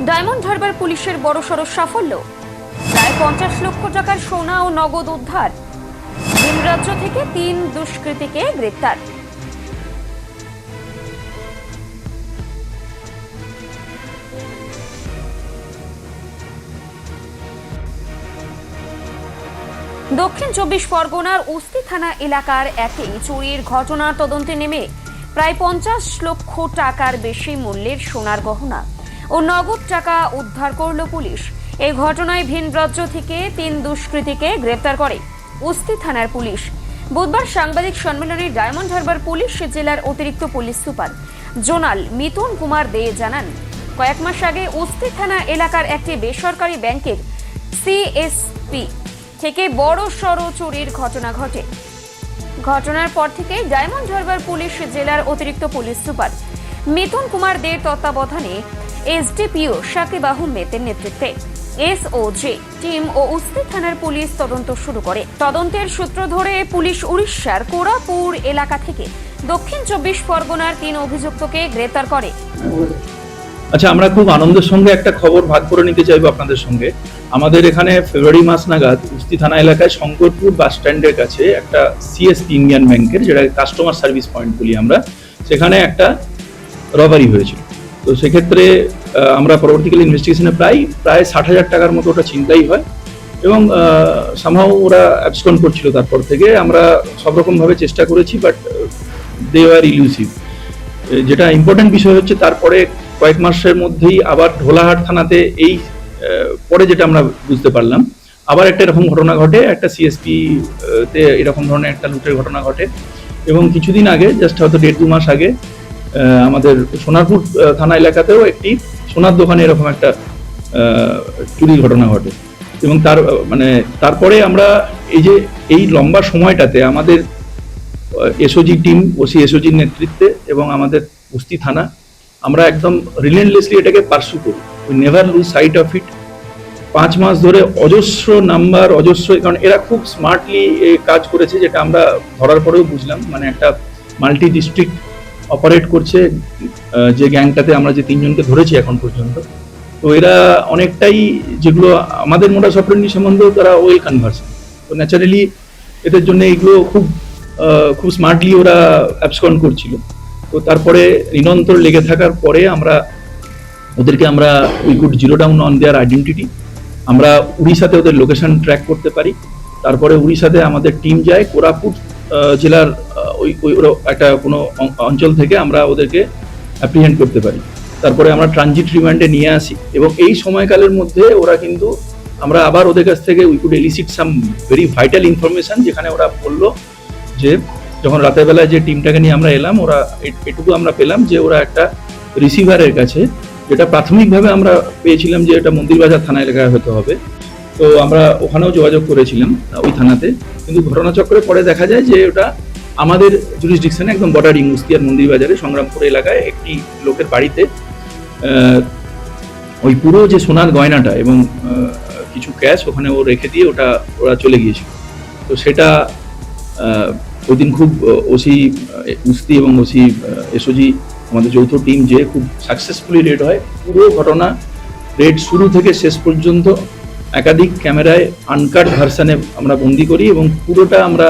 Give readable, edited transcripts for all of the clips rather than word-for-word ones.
Diamond Harbour পুলিশের বড়সড় সাফল্য, প্রায় 50 লক্ষ টাকার সোনা ও নগদ উদ্ধার। ভিন রাজ্য থেকে 3 দুষ্কৃতীকে গ্রেপ্তার। দক্ষিণ 24 পরগনার উস্তি থানা এলাকার একটি চুরির ঘটনার তদন্তে নেমে প্রায় 50 লক্ষ টাকার বেশি মূল্যের সোনার গহনা ও নগদ টাকা উদ্ধার করল পুলিশ। এই ঘটনায় ভিন রাজ্য থেকে 3 দুষ্কৃতীকে গ্রেপ্তার করে উস্তি থানার পুলিশ। বুধবার সাংবাদিক সম্মেলনে ডায়মন্ড হারবার পুলিশ জেলার অতিরিক্ত পুলিশ সুপার জোনাল মিথুন কুমার দে জানান, কয়েক মাস আগে উস্তি থানা এলাকার একটি বেসরকারি ব্যাংকের সিএসপি থেকে বড় সড় চুরির ঘটনা ঘটে। ঘটনার পর থেকে ডায়মন্ড হারবার পুলিশ জেলার অতিরিক্ত পুলিশ সুপার মিথুন কুমার দের তত্ত্বাবধানে এসডিপিও সাকিব আহমেদের নেতৃত্বে এসওজি টিম ও উস্তি থানার পুলিশ তদন্ত শুরু করে। তদন্তের সূত্র ধরে পুলিশ উড়িষ্যার কোরাপুর এলাকা থেকে দক্ষিণ 24 পরগনার 3 অভিযুক্তকে গ্রেপ্তার করে। আচ্ছা, আমরা খুব আনন্দের সঙ্গে একটা খবর ভাগ করে নিতে চাইবো আপনাদের সঙ্গে। আমাদের এখানে ফেব্রুয়ারি মাস নাগাদ উস্তি থানা এলাকায় শঙ্করপুর বাস স্ট্যান্ডের কাছে একটা সিএসপি ইন্ডিয়ান ব্যাংকের, যেটা কাস্টমার সার্ভিস পয়েন্ট বলি আমরা, সেখানে একটা রবারি হয়েছিল। তো সেক্ষেত্রে আমরা পরবর্তীকালে ইনভেস্টিগেশনে প্রায় 60,000 টাকার মতো ওটা ছিনতাই হয় এবং সামহাও ওরা অ্যাবসকন্ড করছিল। তারপর থেকে আমরা সব রকমভাবে চেষ্টা করেছি, বাট দে আর ইলুসিভ। যেটা ইম্পর্টেন্ট বিষয় হচ্ছে, তারপরে কয়েক মাসের মধ্যেই আবার ঢোলাহাট থানাতে এই পরে যেটা আমরা বুঝতে পারলাম, আবার একটা এরকম ঘটনা ঘটে, একটা সিএসপি তে এরকম ধরনের একটা লুটের ঘটনা ঘটে। এবং কিছুদিন আগে, জাস্ট হয়তো 1.5-2 মাস আগে, আমাদের সোনারপুর থানা এলাকাতেও একটি সোনার দোকানে এরকম একটা চুরির ঘটনা ঘটে। এবং তারপরে আমরা এই লম্বা সময়টাতে আমাদের এসওজি টিম, ওসি এসওজির নেতৃত্বে এবং আমাদের উস্তি থানা, আমরা একদম রিলেন্টলেসলি এটাকে পার্সু করি। We never lose sight of it. 5 মাস ধরে অজস্র নাম্বার, কারণ এরা খুব স্মার্টলি কাজ করেছে, যেটা আমরা ধরার পরেও বুঝলাম। মানে একটা মাল্টি ডিস্ট্রিক্ট অপারেট করছে যে গ্যাংটাতে আমরা যে 3 জনকে ধরেছি এখন পর্যন্ত। তো এরা অনেকটাই, যেগুলো আমাদের মোডাস অপারেন্ডি সম্বন্ধেও তারা ওয়েল কনভার্সেন্ট। তো ন্যাচারালি এদের জন্য এইগুলো খুব স্মার্টলি ওরা অ্যাবসকন্ড করছিল। তো তারপরে নিরন্তর লেগে থাকার পরে we could zero down on their identity. আমরা উড়িষ্যাতে ওদের লোকেশন ট্র্যাক করতে পারি। তারপরে উড়িষ্যাতে আমাদের টিম যায়, কোরাপুর জেলার ওই একটা কোনো অঞ্চল থেকে আমরা ওদেরকে অ্যাপ্রিহেন্ড করতে পারি। তারপরে আমরা ট্রানজিট রিমান্ডে নিয়ে আসি এবং এই সময়কালের মধ্যে ওরা কিন্তু, আমরা আবার ওদের কাছ থেকে we could elicit some very vital information, যেখানে ওরা বললো যে যখন রাতের বেলায় যে টিমটাকে নিয়ে আমরা এলাম, ওরা এটুকু আমরা পেলাম যে ওরা একটা রিসিভারের কাছে, যেটা প্রাথমিকভাবে আমরা পেয়েছিলাম যে এটা মন্দিরবাজার থানা এলাকায় হতে হবে। তো আমরা ওখানেও যোগাযোগ করেছিলাম ওই থানাতে, কিন্তু ঘটনাচক্রে পরে দেখা যায় যে ওটা আমাদের জুরিসডিকশনে একদম বর্ডারিং উস্তি আর মন্দিরবাজারে সংগ্রামপুর এলাকায় একটি লোকের বাড়িতে ওই পুরো যে সোনার গয়নাটা এবং কিছু ক্যাশ ওখানে ও রেখে দিয়ে ওরা চলে গিয়েছিল। তো সেটা ওই দিন খুব ওসি উস্তি এবং ওসি এসওজি আমাদের যৌথ টিম যে খুব সাকসেসফুলি রেড হয়। পুরো ঘটনা রেড শুরু থেকে শেষ পর্যন্ত একাধিক ক্যামেরায় আনকাট ভার্সানে আমরা বন্দি করি এবং পুরোটা আমরা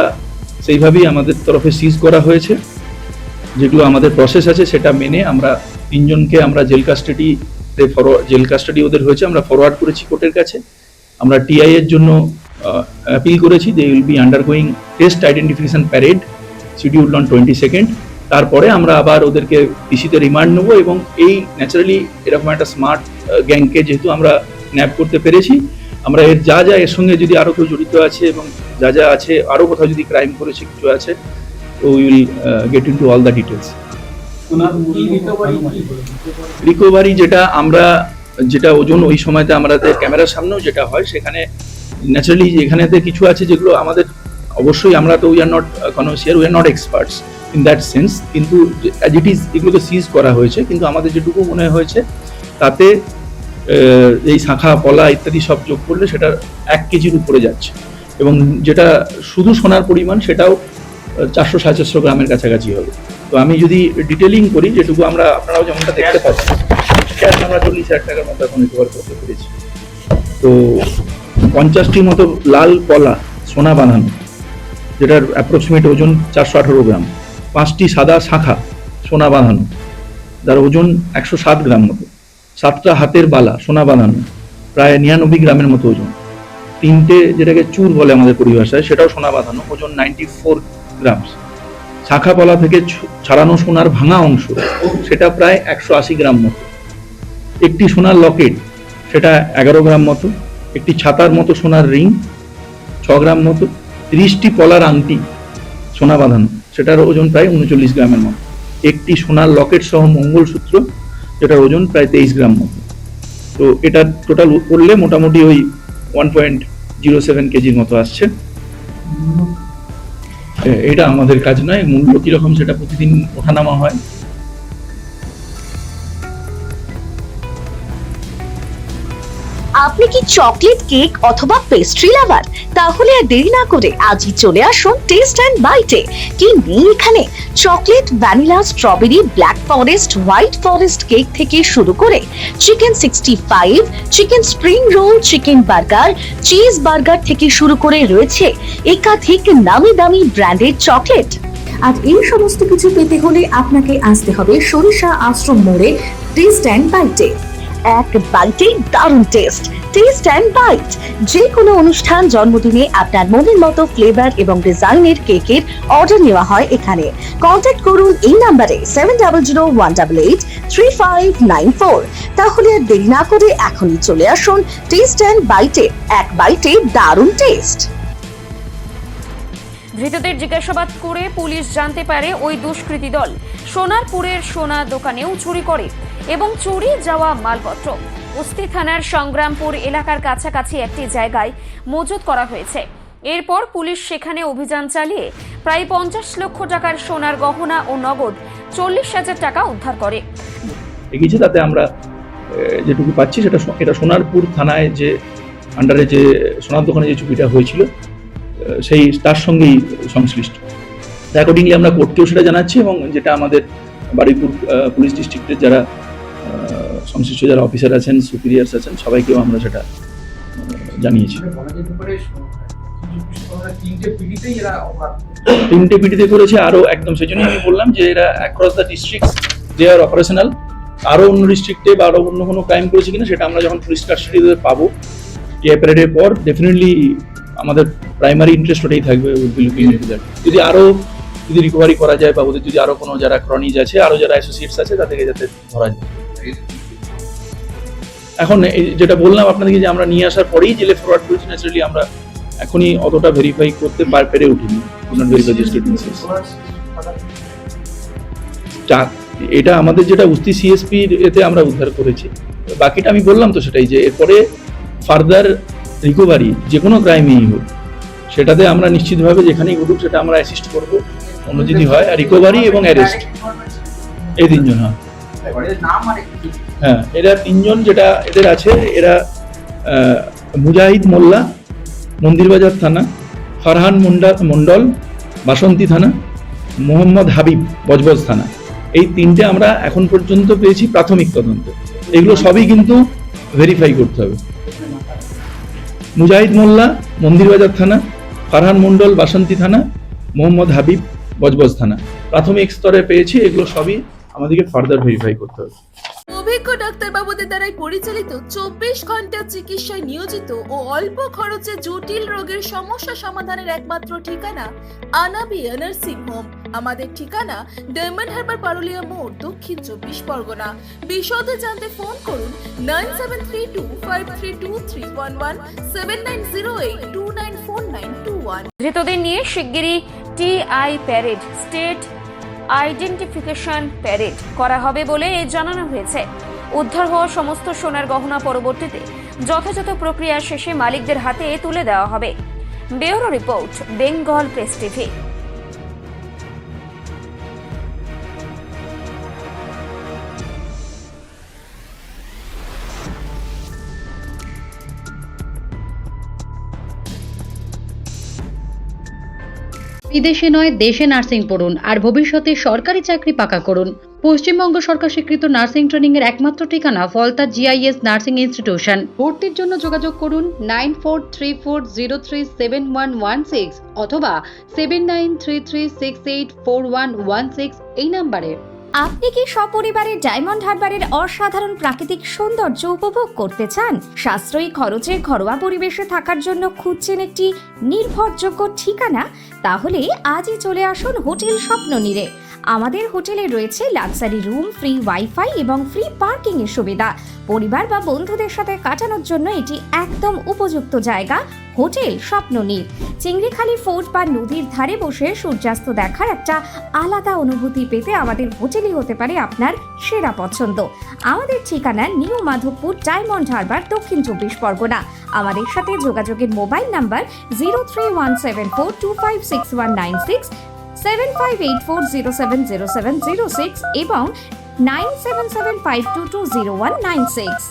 সেইভাবেই আমাদের তরফে সিজ করা হয়েছে। যেগুলো আমাদের প্রসেস আছে সেটা মেনে আমরা 3 জনকে আমরা জেল কাস্টাডি ওদের হয়েছে, আমরা ফরওয়ার্ড করেছি কোর্টের কাছে। আমরা টিআই এর জন্য অ্যাপিল করেছি। They will be undergoing test identification parade scheduled on 22nd। তারপরে আমরা আবার ওদেরকে পিসিতে রিমান্ড নেবো এবং এই ন্যাচারালি এরকম একটা স্মার্ট গ্যাংকে যেহেতু আমরা ন্যাপ করতে পেরেছি, আমরা এর এর সঙ্গে যদি আরও কেউ জড়িত আছে এবং যা আছে, আরও কোথাও যদি ক্রাইম করেছে কিছু আছে, তো we will get into all the details. Recovery যেটা ওজন ওই সময়তে আমাদের ক্যামেরার সামনেও যেটা হয়, সেখানে ন্যাচারালি এখানেতে কিছু আছে যেগুলো আমাদের, অবশ্যই আমরা তো we are not concerned, we are not experts in that sense, কিন্তু অ্যাজ ইট ইজ এগুলোকে সিজ করা হয়েছে। কিন্তু আমাদের যেটুকু মনে হয়েছে তাতে এই শাঁখা পলা ইত্যাদি সব যোগ করলে সেটা 1 কেজির উপরে যাচ্ছে এবং যেটা শুধু সোনার পরিমাণ সেটাও 400-450 গ্রামের কাছাকাছি হবে। তো আমি যদি ডিটেলিং করি, যেটুকু আপনারাও যেমনটা দেখতে পাচ্ছেন, আমরা 40,000 টাকার মতো এখন রিকভার করতে পেরেছি। তো 50টির মতো লাল পলা সোনা বাঁধানো, যেটার অ্যাপ্রক্সিমেট ওজন 418 গ্রাম, 5টি সাদা শাখা সোনা বাঁধানো, যার ওজন 107 গ্রাম মতো, 7টা হাতের বালা সোনা বাঁধানো, প্রায় 99 গ্রামের মতো ওজন, 3টে যেটাকে চুর বলে আমাদের পরিভাষায়, সেটাও সোনা বাঁধানো, ওজন 94 গ্রাম, শাখা পলা থেকে ছাড়ানো সোনার ভাঙা অংশ, সেটা প্রায় 180 গ্রাম মতো, একটি সোনার লকেট, সেটা 11 গ্রাম মতো, একটি ছাতার মতো সোনার রিং 6 গ্রাম মতো, 30টি পলার আংটি সোনা বাঁধানো, সেটার ওজন প্রায় 39 গ্রামের মতো, একটি সোনার লকেট সহ মঙ্গলসূত্র, যেটার ওজন প্রায় 23 গ্রাম মতো। তো এটা টোটাল করলে মোটামুটি ওই 1.07 কেজির মতো আসছে। এটা আমাদের কাজ নয়, মূল্য কিরকম সেটা প্রতিদিন ওঠানামা হয়। আপনি কি চকলেট কেক অথবা পেস্ট্রি লাভার? তাহলে আর দেরি না করে আজই চলে আসুন টেস্ট অ্যান্ড বাইটে। কি নেই এখানে? Chocolate, vanilla, strawberry, black forest, white forest cake থেকে শুরু করে chicken 65, chicken spring roll, chicken burger, cheese burger থেকে শুরু করে রয়েছে একাধিক নামি দামি ব্র্যান্ডের চকলেট। আর এই সমস্ত কিছু পেতে হলে আপনাকে আসতে হবে সরিষা আশ্রম মোড়ে টেস্ট অ্যান্ড বাইটে। এক বাইটে দারুণ টেস্ট। টেস্ট অ্যান্ড বাইট, যে কোনো অনুষ্ঠান, জন্মদিনে আপনার মনের মতো ফ্লেভার এবং ডিজাইনের কেকের অর্ডার নেওয়া হয় এখানে। কন্ট্যাক্ট করুন এই নাম্বারে 7001883594। তাহলে আর দেরি না করে এখনই চলে আসুন টেস্ট অ্যান্ড বাইটে। এক বাইটে দারুণ টেস্ট। ধৃতদের জিজ্ঞাসাবাদ করে পুলিশ জানতে পারে ওই দুষ্কৃতী দল সোনারপুরের সোনা দোকানেও চুরি করে এবং চুরি যাওয়া মালপত্র উস্তি থানার সংগ্রামপুর এলাকার কাছাকাছি একটি জায়গায় মজুত করা হয়েছে। এরপর পুলিশ সেখানে অভিযান চালিয়ে প্রায় 50 লক্ষ টাকার সোনার গহনা ও নগদ 40,000 টাকা উদ্ধার করে। এগিয়েছে তাতে আমরা যেটুকু পাচ্ছি এটা সোনারপুর থানায় যে আন্ডারে যে সোনার দোকানে যে চুরিটা হয়েছিল সেই তার সঙ্গেই সংশ্লিষ্ট। অ্যাকর্ডিংলি আমরা কোর্টকেও সেটা জানাচ্ছি এবং যেটা আমাদের বারুইপুর পুলিশ ডিস্ট্রিক্টের যারা সংশ্লিষ্ট যারা অফিসার আছেন, সুপিরিয়ার্স আছেন, সবাইকেও আমরা সেটা জানিয়েছি। 3টে পিটিতে করেছে আরো একদম, সেই জন্যই আমি বললাম যে এরা across the district they are operational. আরো অন্য ডিস্ট্রিক্টে বা আরো অন্য কোনো ক্রাইম করেছে কিনা সেটা আমরা যখন পুলিশ কাস্টডিতে পাবো টিআই প্যারেডের পর, ডেফিনেটলি আমাদের প্রাইমারি ইন্টারেস্ট ওটাই থাকবে। যদি আরো রিকভারি করা যায় বা ওদের যদি আরো কোনো যারা ক্রনিজ আছে, আরো যারা অ্যাসোসিয়েটস আছে, তাদেরকে যাতে ধরা যায়। এখন যেটা বললাম আপনাদেরকে যে আমরা নিয়ে আসার পরেই জেলে ফরওয়ার্ড করেছি, ন্যাচারালি আমরা এখনই অতটা ভেরিফাই করতে পেরে উঠিনি। এটা আমাদের যেটা উস্তি সিএসপি এতে আমরা উদ্ধার করেছি, বাকিটা আমি বললাম তো সেটাই, যে এরপরে ফার্দার রিকভারি যে কোনো ক্রাইমেই হোক সেটাতে আমরা নিশ্চিতভাবে যেখানেই ঘটুক সেটা আমরা অ্যাসিস্ট করবো অন্য যদি হয়। আর রিকভারি এবং অ্যারেস্ট এই 3জন। হ্যাঁ, এরা 3জন যেটা এদের আছে, এরা মুজাহিদ মোল্লা, মন্দিরবাজার থানা, ফারহান মন্ডল, বাসন্তী থানা, মোহাম্মদ হাবিব, বজবজ থানা। এই 3টে আমরা এখন পর্যন্ত পেয়েছি প্রাথমিক তদন্ত। এগুলো সবই কিন্তু ভেরিফাই করতে হবে। মুজাহিদ মোল্লা, মন্দিরবাজার থানা, ফারহান মন্ডল, বাসন্তী থানা, মোহাম্মদ হাবিব, বজবজ থানা। প্রাথমিক স্তরে পেয়েছি, এগুলো সবই আমাদেরকে ফার্দার ভেরিফাই করতে হবে। অভিজ্ঞ ডাক্তারবাবুদের দ্বারাই পরিচালিত 24 ঘন্টা চিকিৎসায় নিয়োজিত ও অল্প খরচে জটিল রোগের সমস্যা সমাধানের একমাত্র ঠিকানা আনাবিয়া নার্সিং হোম। আমাদের ঠিকানা ডায়মন্ড হারবার পারুলিয়া মোড়, দক্ষিণ 24 পরগনা। বিশদে জানতে ফোন করুন 9732532311 7908294921। ধৃতদের নিয়ে শিগগিরই TI parade, state identification parade করা হবে বলে জানানো হয়েছে। উদ্ধার হওয়া সমস্ত সোনার গহনা পরবর্তীতে যথাযথ প্রক্রিয়া শেষে মালিকদের হাতে তুলে দেওয়া হবে। Bureau report, Bengal press TV. বিদেশে নয় দেশে নার্সিং পড়ুন আর ভবিষ্যতে সরকারি চাকরি পাকা করুন। পশ্চিমবঙ্গ সরকার স্বীকৃত নার্সিং ট্রেনিং এর একমাত্র ঠিকানা ফলতা জিআইএস নার্সিং ইনস্টিটিউশন। ভর্তির জন্য যোগাযোগ করুন 9434037116 অথবা 7933684116 এই নম্বরে। আপনি কি সপরিবারে ডায়মন্ড হারবারের অসাধারণ প্রাকৃতিক সৌন্দর্য উপভোগ করতে চান? সাশ্রয়ী খরচে ঘরোয়া পরিবেশে থাকার জন্য খুঁজছেন একটি নির্ভরযোগ্য ঠিকানা? তাহলে আজই চলে আসুন হোটেল স্বপ্ননীরে। আমাদের হোটেলে রয়েছে লাক্সারি রুম, ফ্রি ওয়াইফাই এবং ফ্রি পার্কিং এর সুবিধা। পরিবার বা বন্ধুদের সাথে কাটানোর জন্য এটি একদম উপযুক্ত জায়গা। হোটেল স্বপ্ননীর চিংড়িখালি ফোর্ট বা নদীর ধারে বসে সূর্যাস্ত দেখার একটা আলাদা অনুভূতি পেতে আমাদের হোটেলই হতে পারে আপনার সেরা পছন্দ। আমাদের ঠিকানা নিউ মাধবপুর, ডায়মন্ড হারবার, দক্ষিণ 24 পরগনা। আমাদের সাথে যোগাযোগের মোবাইল নাম্বার 031742566196, 7584070706 এবং 9775220196।